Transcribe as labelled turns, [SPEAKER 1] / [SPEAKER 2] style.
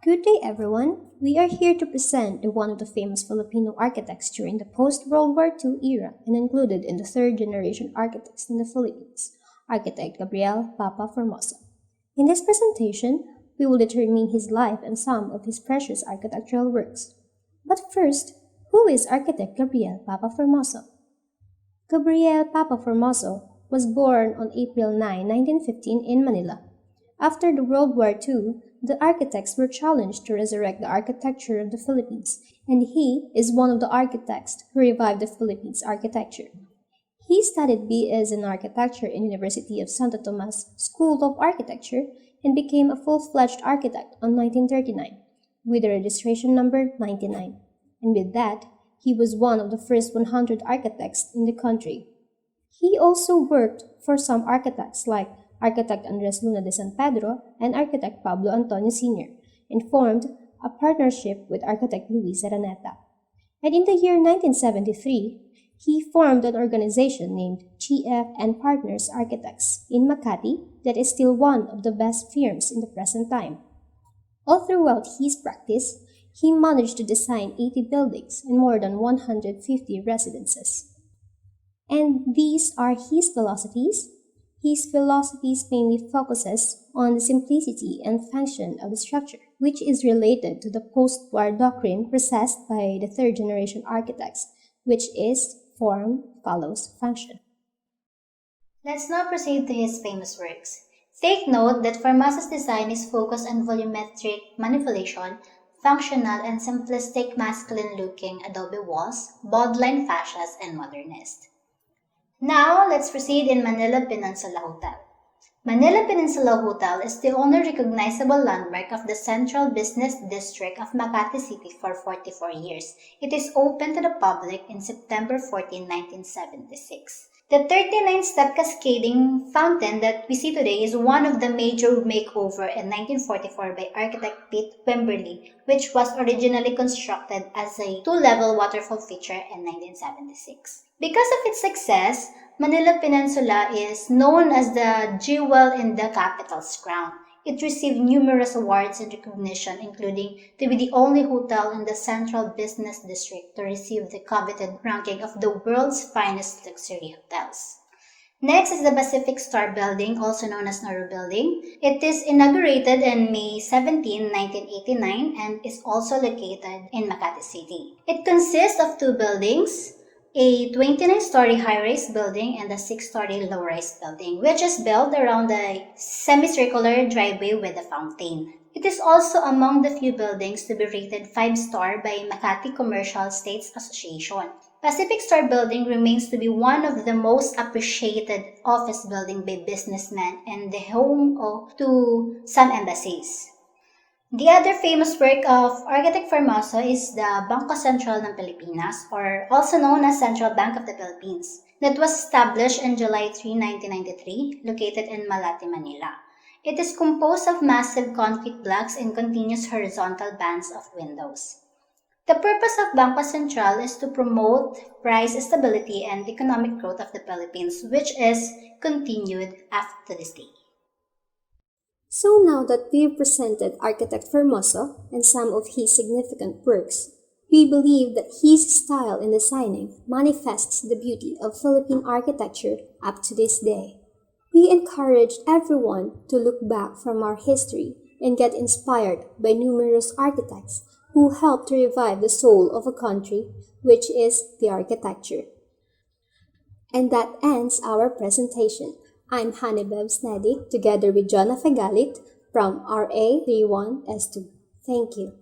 [SPEAKER 1] Good day, everyone. We are here to present one of the famous Filipino architects during the post-World War II era and included in the third generation architects in the Philippines, architect Gabriel Papa Formoso. In this presentation, we will determine his life and some of his precious architectural works. But first, who is architect Gabriel Papa Formoso? Gabriel Papa Formoso was born on April 9, 1915 in Manila. After the World War II, the architects were challenged to resurrect the architecture of the Philippines, and he is one of the architects who revived the Philippines architecture. He studied BS in architecture in University of Santo Tomas School of Architecture and became a full-fledged architect on 1939 with the registration number 99. And with that, he was one of the first 100 architects in the country. He also worked for some architects like architect Andres Luna de San Pedro and architect Pablo Antonio Sr., and formed a partnership with architect Luis Araneta. And in the year 1973, he formed an organization named GF and Partners Architects in Makati that is still one of the best firms in the present time. All throughout his practice, he managed to design 80 buildings and more than 150 residences. And these are his philosophies. His philosophies mainly focuses on the simplicity and function of the structure, which is related to the post-war doctrine possessed by the third generation architects, which is form follows function.
[SPEAKER 2] Let's now proceed to his famous works. Take note that Formosa's design is focused on volumetric manipulation, functional and simplistic masculine-looking adobe walls, bold line fascias, and modernist. Now, let's proceed in Manila Peninsula Hotel. Manila Peninsula Hotel is the only recognizable landmark of the Central Business District of Makati City for 44 years. It is open to the public in September 14, 1976. The 39-step cascading fountain that we see today is one of the major makeover in 1944 by architect Pete Wimberly, which was originally constructed as a two-level waterfall feature in 1976. Because of its success, Manila Peninsula is known as the jewel in the capital's crown. It received numerous awards and recognition, including to be the only hotel in the Central Business District to receive the coveted ranking of the world's finest luxury hotels. Next is the Pacific Star Building, also known as Nauru Building. It is inaugurated in May 17, 1989 and is also located in Makati City. It consists of two buildings, a 29-story high-rise building and a 6-story low-rise building, which is built around a semicircular driveway with a fountain. It is also among the few buildings to be rated 5-star by Makati Commercial Estates Association. Pacific Star Building remains to be one of the most appreciated office buildings by businessmen and the home to some embassies. The other famous work of architect Formoso is the Bangko Sentral ng Pilipinas, or also known as Central Bank of the Philippines, that was established on July 3, 1993, located in Malate, Manila. It is composed of massive concrete blocks and continuous horizontal bands of windows. The purpose of Bangko Sentral is to promote price stability and economic growth of the Philippines, which is continued after this day.
[SPEAKER 1] So now that we've presented architect Formoso and some of his significant works, we believe that his style in designing manifests the beauty of Philippine architecture up to this day. We encourage everyone to look back from our history and get inspired by numerous architects who helped to revive the soul of a country, which is the architecture. And that ends our presentation. I'm Hannibal Snedy, together with Jonah Fegalit from RA31S2. Thank you.